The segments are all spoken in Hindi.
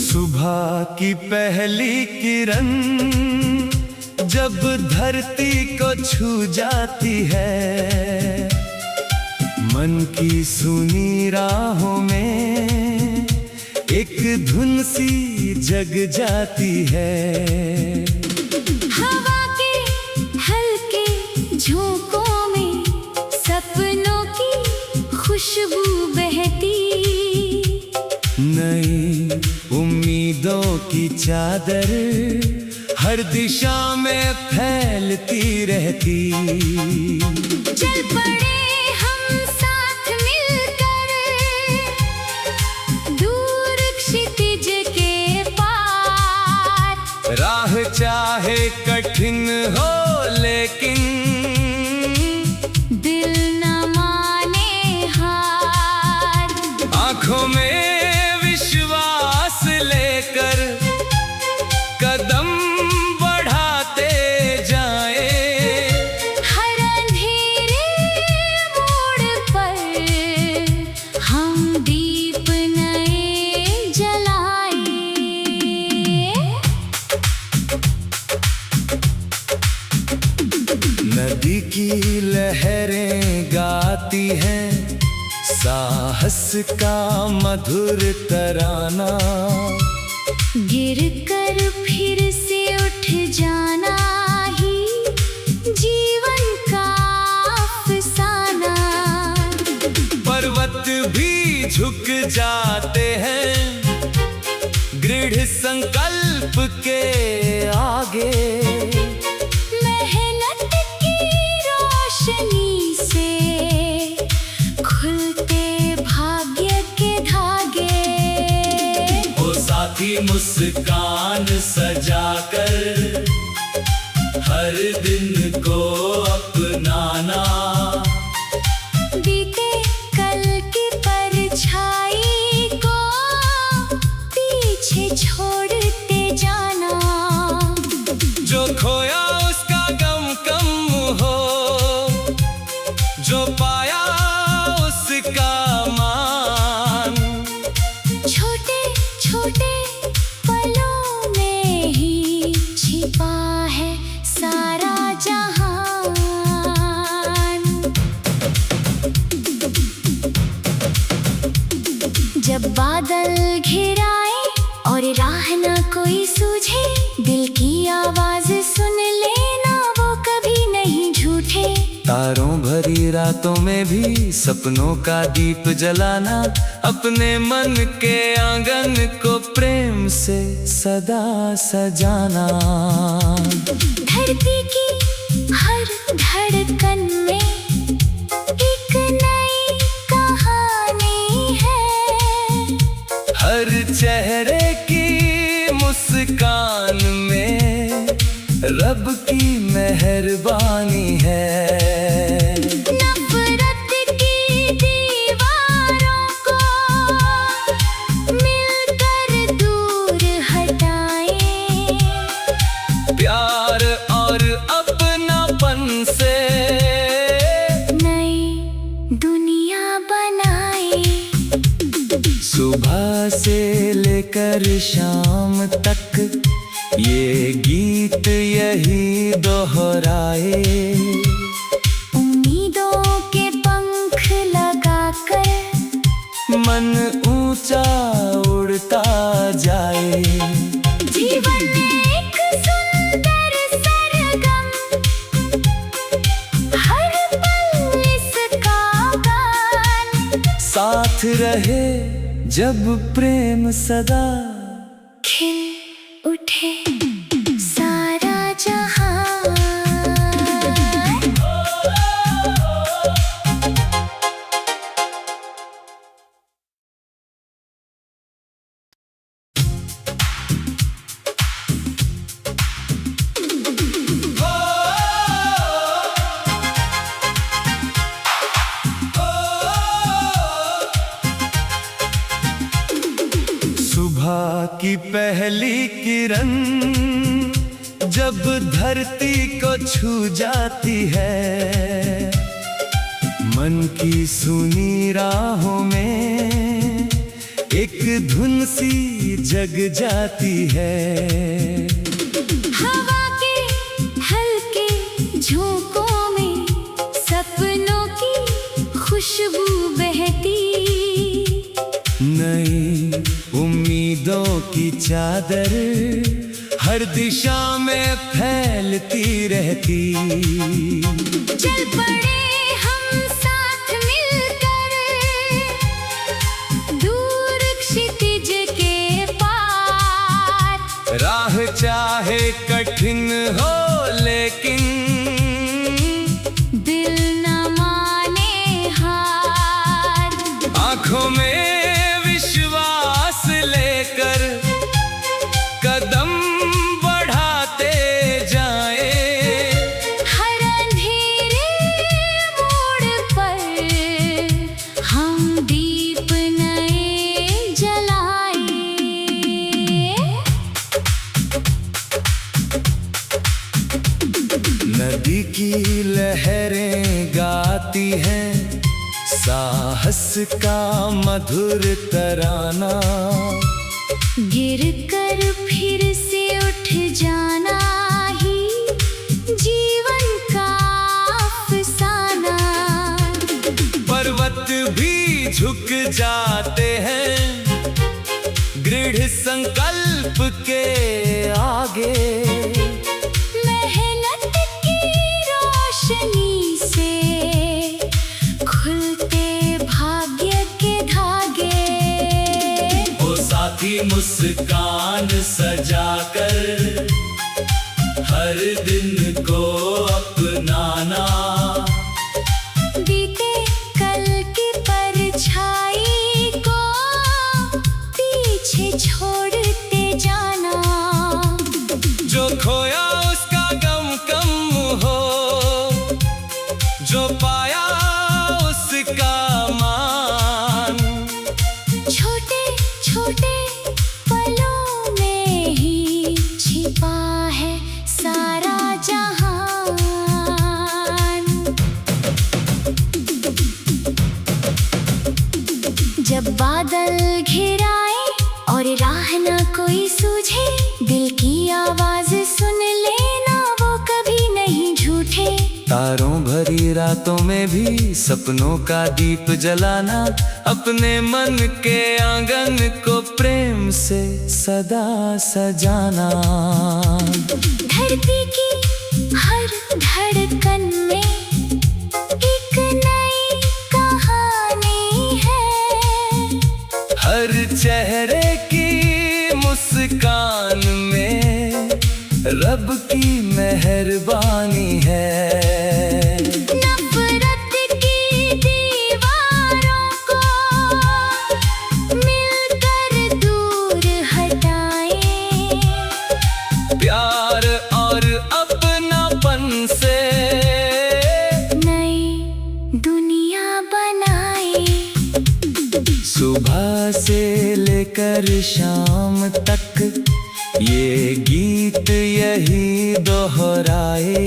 सुबह की पहली किरण जब धरती को छू जाती है, मन की सुनी राहों में एक धुन सी जग जाती है। हवा के हल्के झोंकों में सपनों की खुशबू बहती, नई उम्मीदों की चादर हर दिशा में फैलती रहती। चल पड़े हम साथ मिलकर दूर क्षितिज के पार, राह चाहे कठिन हो लेकिन दिल न माने हार। आंखों में विश्वास लेकर कदम बढ़ाते जाएं, हर अंधेरे मोड़ पर हम दीप नए जलाए। नदी की लहरें गाती हैं साहस का मधुर तराना, गिर कर फिर से उठ जाना ही जीवन का अफसाना। पर्वत भी झुक जाते हैं दृढ़ संकल्प के आगे, मेहनत की रोशनी से खुलते भाग्य के धागे। वो साथी मुस्कान सजाकर हर दिन को अपनाना, बीते कल की परछाई को पीछे छोड़ते जाना। जो खोया उसका गम कम हो, जो पाया उसका मान। छोटे छोटे पलों में ही छिपा है सारा जहान। जब बादल घिराए और राह न कोई सूझे, दिल की आवाज सुन लेना वो कभी नहीं झूठे। तारों भरी रातों में भी सपनों का दीप जलाना, अपने मन के आंगन को प्रेम से सदा सजाना। धरती की हर धड़कन में एक नई कहानी है, हर चेहरे की मुस्कान में रब की मेहरबानी है। नफरत की दीवारों को मिलकर दूर हटाएं, प्यार और अपनापन से नई दुनिया बनाए। सुबह से लेकर शाम तक ये गीत यही दोहराए। उम्मीदों के पंख लगाकर मन ऊंचा उड़ता जाए। जीवन एक सुंदर सरगम, हर पल इसका गान। साथ रहे जब प्रेम सदा, खिल उठे सारा जहां। सुबह की पहली किरण जब धरती को छू जाती है, मन की सुनी राहों में एक धुन सी जग जाती है। हवा के हल्के झोंकों में सपनों की खुशबू बहती, नई उम्मीदों की चादर हर दिशा में फैलती रहती। चल पड़े हम साथ मिलकर दूर क्षितिज के पार, राह चाहे कठिन हो लेकिन दिल न माने हार। आंखों में विश्वास लेकर कदम बढ़ाते जाए, हर अंधेरे मोड़ पर हम दीप नए जलाए। नदी की लहरें गाती हैं साहस का मधुर तराना, गिर कर फिर से उठ जाना ही जीवन का अफसाना। पर्वत भी झुक जाते हैं दृढ़ संकल्प के आगे, मेहनत की रोशनी से खुलते भाग्य के धागे। वो साथी मुस्कान सजाकर हर दिन को अपनाना, बीते कल की परछाई को पीछे छोड़ते जाना। जो खोया उसका गम कम हो, जो पाया उसका मान। छोटे छोटे पलों में ही छिपा है सारा जहान। जब बादल घिराए और राह ना कोई सूझे, दिल की आवाज सुन लेना वो कभी नहीं झूठे। तारों भरी रातों में भी सपनों का दीप जलाना, अपने मन के आंगन को प्रेम से सदा सजाना। धरती की हर धड़कन में एक नई कहानी है, हर चेहरे की मुस्कान में रब की मेहरबानी है। नफरत की दीवारों को मिलकर दूर हटाएं, प्यार और अपनापन से नई दुनिया बनाए। सुबह से लेकर शाम तक ये गीत यही दोहराए,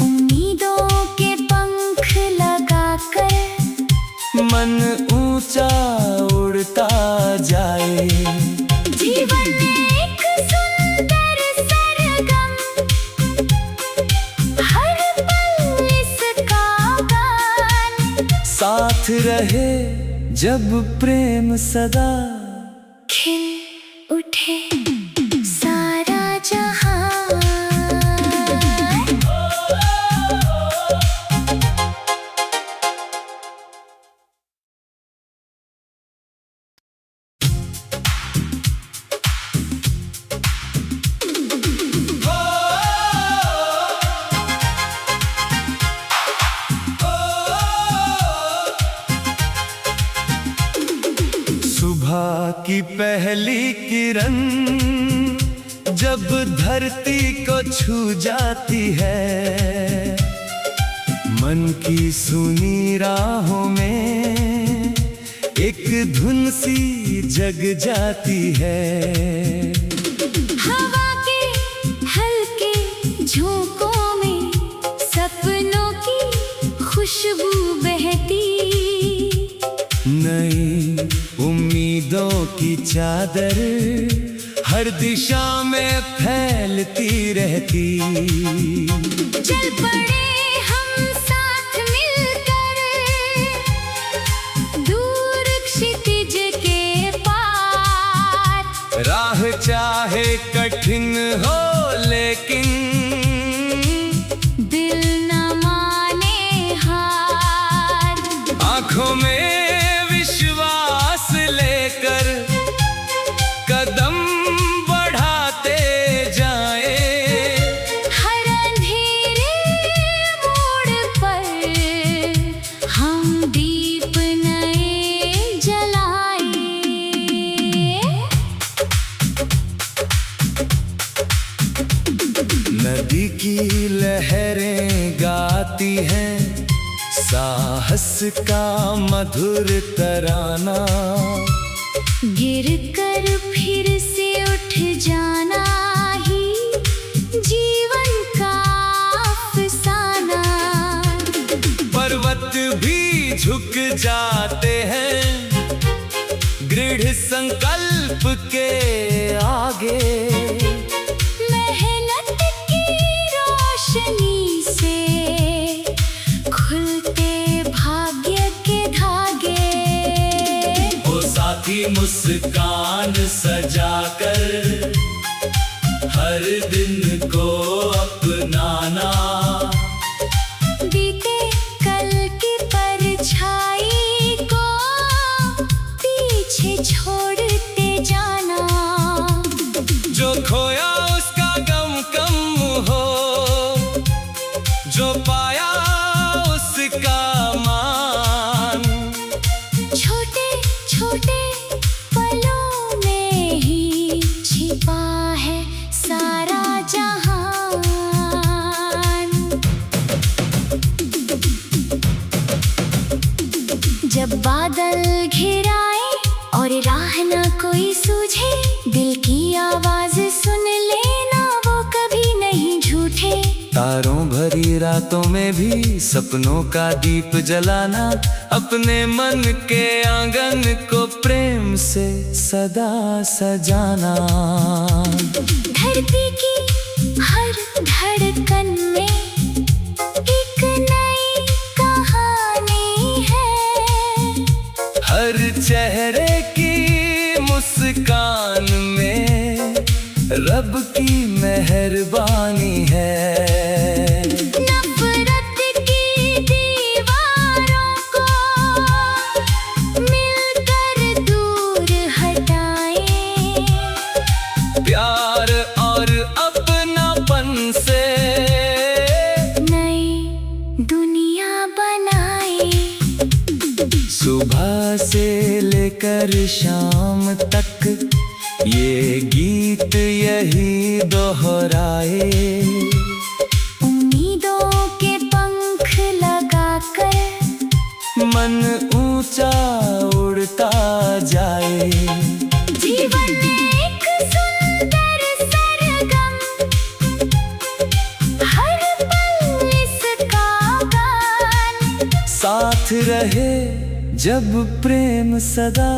उम्मीदों के पंख लगाकर मन ऊंचा उड़ता जाए। जीवन एक सुंदर सरगम, हर पल इसका गान। साथ रहे जब प्रेम सदा, खिल उठे सारा जहां। सुबह की पहली किरण जब धरती को छू जाती है, मन की सुनी राहों में एक धुन सी जग जाती है। हवा के हल्के झोंकों में सपनों की खुशबू बहती, नई उम्मीदों की चादर हर दिशा में फैलती रहती। चल पड़े हम साथ मिलकर दूर क्षितिज के पार। राह चाहे कठिन हो लेकिन दिल न माने हार। आंखों में विश्वास लेकर कदम बढ़ाते जाए। हर अंधेरे मोड़ पर हम दीप नए जलाए। नदी की लहरें गाती हैं साहस का मधुर तराना। गिर कर फिर से उठ जाना ही जीवन का अफसाना। पर्वत भी झुक जाते हैं दृढ़ संकल्प के आगे। मेहनत की रोशनी से खुलते भाग्य के धागे। वो साथी मुस्कान सजाकर हर दिन को अपनाना। बीते कल की परछाई को पीछे छोड़ते जाना। जो खोया उसका गम कम हो, जो पाया उसका मान। छोटे छोटे पलों में ही छिपा है सारा जहान। जब बादल घिराए और राह न कोई सूझे, दिल की आवाज सुन लेना वो कभी नहीं झूठे। तारों भरी रातों में भी सपनों का दीप जलाना। अपने मन के आंगन को प्रेम से सदा सजाना। धरती की हर धड़कन में एक नई कहानी है। हर चेहरे की मुस्कान में रब की मेहरबानी है। नफरत की दीवारों को मिलकर दूर हटाएं। प्यार और अपनापन से नई दुनिया बनाए। सुबह से लेकर शाम तक ये गीत यही दोहराए। उम्मीदों के पंख लगाकर मन ऊंचा उड़ता जाए। जीवन एक सुंदर सरगम, हर पल इसका गान। साथ रहे जब प्रेम सदा